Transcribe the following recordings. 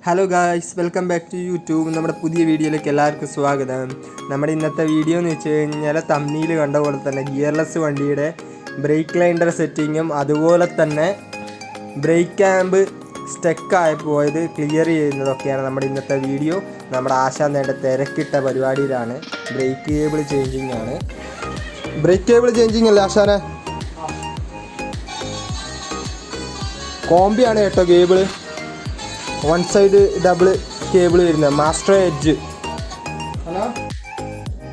Hello guys, welcome back to YouTube. നമ്മുടെ പുതിയ വീഡിയോയിലേക്ക് എല്ലാവർക്കും സ്വാഗതം. നമ്മുടെ ഇന്നത്തെ വീഡിയോ എന്ന് വെച്ച് കഴിഞ്ഞാൽ തമ്മിൽ കണ്ട പോലെ തന്നെ ഗിയർലെസ് വണ്ടിയുടെ ബ്രേക്ക് ലൈൻഡർ സെറ്റിങ്ങും അതുപോലെ തന്നെ ബ്രേക്ക് ക്യാമ്പ് സ്റ്റക്കായി പോയത് ക്ലിയർ ചെയ്യുന്നതൊക്കെയാണ് നമ്മുടെ ഇന്നത്തെ വീഡിയോ. നമ്മുടെ ആശാന്തേൻ്റെ തിരക്കിട്ട പരിപാടിയിലാണ്. ബ്രേക്ക് കേബിൾ ചേഞ്ചിങ് ആണ്. ബ്രേക്ക് കേബിൾ ചേഞ്ചിങ് അല്ലേ ആശാനെ? കോമ്പിയാണ് കേട്ടോ cable. One side double cable വരുന്നത്, മാസ്റ്റർ എഡ്ജ്.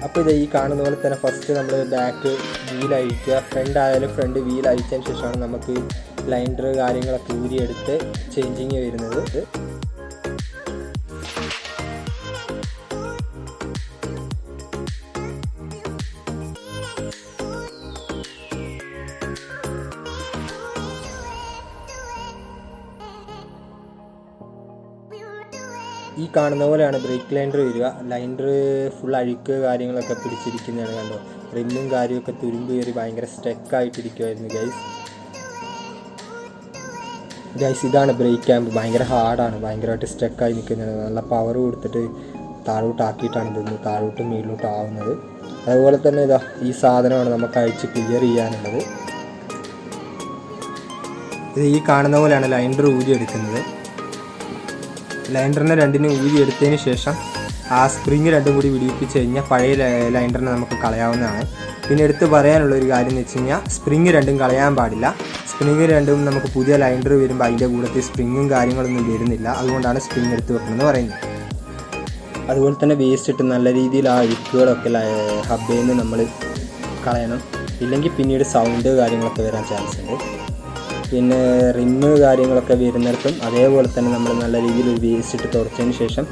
അപ്പോൾ ഇത് ഈ കാണുന്ന പോലെ തന്നെ ഫസ്റ്റ് നമ്മൾ ബാക്ക് വീൽ അഴിക്കുക. ഫ്രണ്ട് ആയാലും ഫ്രണ്ട് വീൽ അഴിച്ചതിന് ശേഷമാണ് നമുക്ക് ലൈൻഡർ കാര്യങ്ങളൊക്കെ ഊരിയെടുത്ത് ചേഞ്ചിങ് വരുന്നത്. ഈ കാണുന്ന പോലെയാണ് ബ്രേക്ക് ലൈൻഡർ വരിക. ലൈൻഡർ ഫുൾ അഴുക്ക് കാര്യങ്ങളൊക്കെ പിടിച്ചിരിക്കുന്നതാണ് കണ്ടോ. റിമ്മും കാര്യമൊക്കെ തുരുമ്പ് കയറി ഭയങ്കര സ്റ്റക്കായിട്ടിരിക്കുമായിരുന്നു ഗൈസ്. ഇതാണ് ബ്രേക്ക് ക്യാമ്പ്. ഭയങ്കര ഹാർഡാണ്, ഭയങ്കരമായിട്ട് സ്റ്റക്കായി നിൽക്കുന്നത്. നല്ല പവർ കൊടുത്തിട്ട് താഴോട്ടാക്കിയിട്ടാണ് ഇതൊന്ന് താഴോട്ടും മേളിലോട്ടും ആവുന്നത്. അതുപോലെ തന്നെ ഇതാ ഈ സാധനമാണ് നമുക്ക് അഴിച്ച് ക്ലിയർ ചെയ്യാനുള്ളത്. ഇത് ഈ കാണുന്ന പോലെയാണ് ലൈൻഡർ ഊരിയെടുക്കുന്നത്. ലൈൻഡറിനെ രണ്ടിനും ഊരിയെടുത്തതിന് ശേഷം ആ സ്പ്രിങ് രണ്ടും കൂടി വിടിയിപ്പിച്ച് കഴിഞ്ഞാൽ പഴയ ലൈൻഡറിനെ നമുക്ക് കളയാവുന്നതാണ്. പിന്നെ എടുത്ത് പറയാനുള്ള ഒരു കാര്യം എന്ന് വെച്ച് കഴിഞ്ഞാൽ സ്പ്രിങ് രണ്ടും കളയാൻ പാടില്ല. സ്പ്രിങ് രണ്ടും നമുക്ക് പുതിയ ലൈൻഡർ വരുമ്പോൾ അതിൻ്റെ കൂടത്തിൽ സ്പ്രിങ്ങും കാര്യങ്ങളൊന്നും വരുന്നില്ല. അതുകൊണ്ടാണ് സ്പ്രിങ് എടുത്ത് വെക്കണമെന്ന് പറയുന്നത്. അതുപോലെ തന്നെ വേസ്റ്റ് ഇട്ട് നല്ല രീതിയിൽ ആ അഴുക്കുകളൊക്കെ ഹബ്ബിൽ നിന്ന് നമ്മൾ കളയണം. ഇല്ലെങ്കിൽ പിന്നീട് സൗണ്ട് കാര്യങ്ങളൊക്കെ വരാൻ ചാൻസ് ഉണ്ട്. പിന്നെ റിമ്മ് കാര്യങ്ങളൊക്കെ വരുന്നിടത്തും അതേപോലെ തന്നെ നമ്മൾ നല്ല രീതിയിൽ ഒരു വേസ്റ്റ് ഇട്ട് തുടച്ചതിന് ശേഷം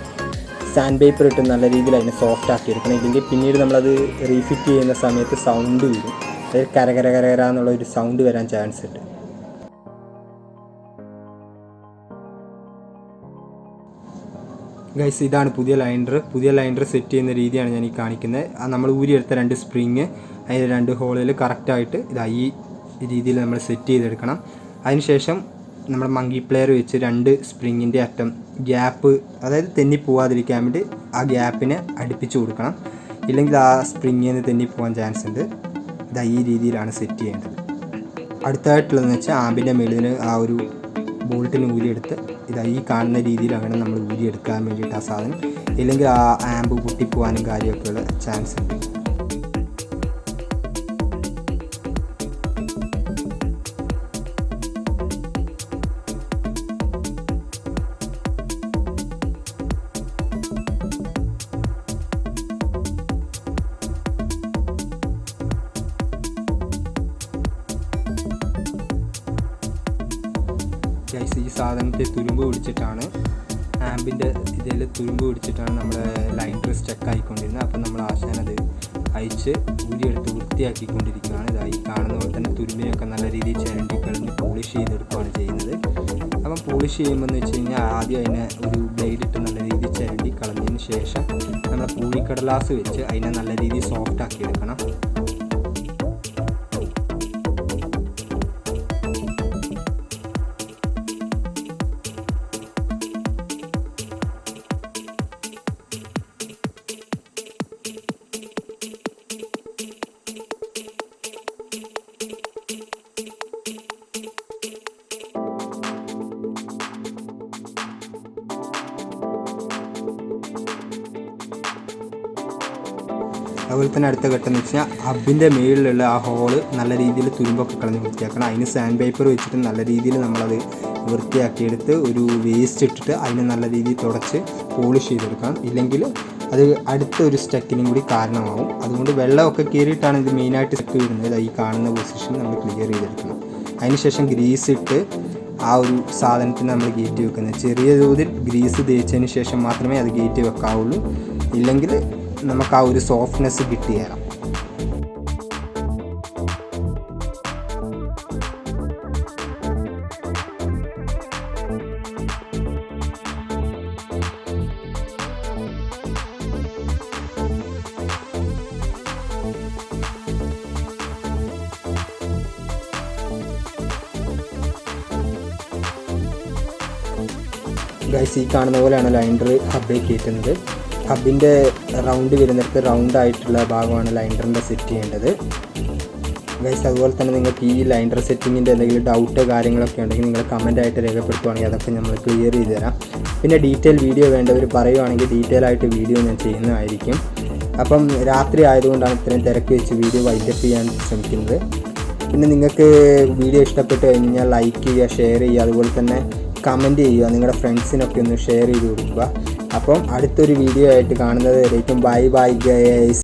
സാൻഡ് പേപ്പർ ഇട്ട് നല്ല രീതിയിൽ അതിനെ സോഫ്റ്റ് ആക്കി എടുക്കണം. ഇല്ലെങ്കിൽ പിന്നീട് നമ്മളത് റീഫിറ്റ് ചെയ്യുന്ന സമയത്ത് സൗണ്ട് വരും. അതായത് കരകര എന്നുള്ള ഒരു സൗണ്ട് വരാൻ ചാൻസ് ഉണ്ട്. ഗൈസ്, ഇതാണ് പുതിയ ലൈൻഡർ സെറ്റ് ചെയ്യുന്ന രീതിയാണ് ഞാൻ ഈ കാണിക്കുന്നത്. നമ്മൾ ഊരിയെടുത്ത രണ്ട് സ്പ്രിങ് അതിൽ രണ്ട് ഹോളിൽ കറക്റ്റായിട്ട് ഈ രീതിയിൽ നമ്മൾ സെറ്റ് ചെയ്തെടുക്കണം. അതിനുശേഷം നമ്മുടെ മങ്കി പ്ലെയർ വെച്ച് രണ്ട് സ്പ്രിങ്ങിൻ്റെ അറ്റം ഗ്യാപ്പ്, അതായത് തെന്നി പോവാതിരിക്കാൻ വേണ്ടി ആ ഗ്യാപ്പിനെ അടുപ്പിച്ച് കൊടുക്കണം. ഇല്ലെങ്കിൽ ആ സ്പ്രിങ്ങിൽ നിന്ന് തെന്നി പോകാൻ ചാൻസ് ഉണ്ട്. ഈ രീതിയിലാണ് സെറ്റ് ചെയ്യേണ്ടത്. അടുത്തായിട്ടുള്ളതെന്ന് വെച്ചാൽ ആമ്പിൻ്റെ മേളിൽ ആ ഒരു ബോൾട്ടിന് ഊരിയെടുത്ത് ഈ കാണുന്ന രീതിയിലാണ് നമ്മൾ ഊരിയെടുക്കാൻ വേണ്ടിയിട്ട് ആ സാധനം. ഇല്ലെങ്കിൽ ആ ആമ്പ് പൊട്ടിപ്പോവാനും കാര്യമൊക്കെയുള്ള ചാൻസ് ഉണ്ട്. ഗൈസ്, ഈ സാധനത്തെ തുരുമ്പ് പിടിച്ചിട്ടാണ്, ആമ്പിൻ്റെ ഇതിൽ തുരുമ്പ് പിടിച്ചിട്ടാണ് നമ്മുടെ ലൈൻഡർ സ്റ്റക്ക് ആയിക്കൊണ്ടിരുന്നത്. അപ്പം നമ്മൾ ആശാനത് അയച്ച് ഊരിയെടുത്ത് വൃത്തിയാക്കിക്കൊണ്ടിരിക്കുകയാണ്. ഈ കാണുന്ന പോലെ തന്നെ തുരുമ്പിനൊക്കെ നല്ല രീതിയിൽ ചിരണ്ടി കളഞ്ഞ് പോളിഷ് ചെയ്തെടുക്കുകയാണ് ചെയ്യുന്നത്. അപ്പം പോളിഷ് ചെയ്യുമ്പോൾ എന്ന് വെച്ച് കഴിഞ്ഞാൽ ആദ്യം അതിനെ ഒരു ബ്ലേഡിട്ട് നല്ല രീതിയിൽ ചിരണ്ടി കളഞ്ഞതിന് ശേഷം നമ്മൾ പൂഴിക്കടലാസ് വെച്ച് അതിനെ നല്ല രീതിയിൽ സോഫ്റ്റ് ആക്കി എടുക്കണം. അതുപോലെ തന്നെ അടുത്ത ഘട്ടം എന്ന് വെച്ചാൽ ഹബിൻ്റെ മേളിലുള്ള ആ ഹോള് നല്ല രീതിയിൽ തുരുമ്പൊക്കെ കളഞ്ഞ് വൃത്തിയാക്കണം. അതിന് സാൻഡ് പേപ്പർ വെച്ചിട്ട് നല്ല രീതിയിൽ നമ്മളത് വൃത്തിയാക്കിയെടുത്ത് ഒരു വേസ്റ്റ് ഇട്ടിട്ട് അതിനെ നല്ല രീതിയിൽ തുടച്ച് പോളിഷ് ചെയ്തെടുക്കണം. ഇല്ലെങ്കിൽ അത് അടുത്ത ഒരു സ്റ്റക്കിനും കൂടി കാരണമാവും. അതുകൊണ്ട് വെള്ളമൊക്കെ കയറിയിട്ടാണ് ഇത് മെയിനായിട്ട് സ്റ്റക്ക് വരുന്നത്. ഈ കാണുന്ന പൊസിഷൻ നമ്മൾ ക്ലിയർ ചെയ്തെടുക്കണം. അതിനുശേഷം ഗ്രീസ് ഇട്ട് ആ ഒരു സാധനത്തിന് നമ്മൾ ഗേറ്റ് വെക്കുന്നത്. ചെറിയ തോതിൽ ഗ്രീസ് തേച്ചതിന് ശേഷം മാത്രമേ അത് ഗേറ്റ് വെക്കാവുള്ളൂ. ഇല്ലെങ്കിൽ നമുക്ക് ആ ഒരു സോഫ്റ്റ്നെസ് കിട്ടിയേരാം. ഗൈസ് ഈ കാണുന്ന പോലെയാണ് ലൈൻഡർ ഹബ്ബിൽ കയറ്റുന്നത്. ഹബിൻ്റെ റൗണ്ട് വരുന്നിടത്ത് റൗണ്ട് ആയിട്ടുള്ള ഭാഗമാണ് ലൈൻഡറിൻ്റെ സെറ്റ് ചെയ്യേണ്ടത് ഗൈസ്. അതുപോലെ തന്നെ നിങ്ങൾക്ക് ഈ ലൈൻഡർ സെറ്റിങ്ങിൻ്റെ എന്തെങ്കിലും ഡൗട്ട് കാര്യങ്ങളൊക്കെ ഉണ്ടെങ്കിൽ നിങ്ങൾ കമൻറ്റായിട്ട് രേഖപ്പെടുത്തുവാണെങ്കിൽ അതൊക്കെ നമ്മൾ ക്ലിയർ ചെയ്ത് തരാം. പിന്നെ ഡീറ്റെയിൽ വീഡിയോ വേണ്ടവർ പറയുവാണെങ്കിൽ ഡീറ്റെയിൽ ആയിട്ട് വീഡിയോ ഞാൻ ചെയ്യുന്നതായിരിക്കും. അപ്പം രാത്രി ആയതുകൊണ്ടാണ് ഇത്രയും തിരക്ക് വെച്ച് വീഡിയോ വൈൻഡപ്പ് ചെയ്യാൻ ശ്രമിക്കുന്നത്. പിന്നെ നിങ്ങൾക്ക് വീഡിയോ ഇഷ്ടപ്പെട്ട് കഴിഞ്ഞാൽ ലൈക്ക് ചെയ്യുക, ഷെയർ ചെയ്യുക, അതുപോലെ തന്നെ കമൻറ്റ് ചെയ്യുക, നിങ്ങളുടെ ഫ്രണ്ട്സിനൊക്കെ ഒന്ന് ഷെയർ ചെയ്ത് കൊടുക്കുക. അപ്പം അടുത്തൊരു വീഡിയോ ആയിട്ട് കാണുന്നത് വരേക്കും ബൈ ബൈ ഗൈസ്.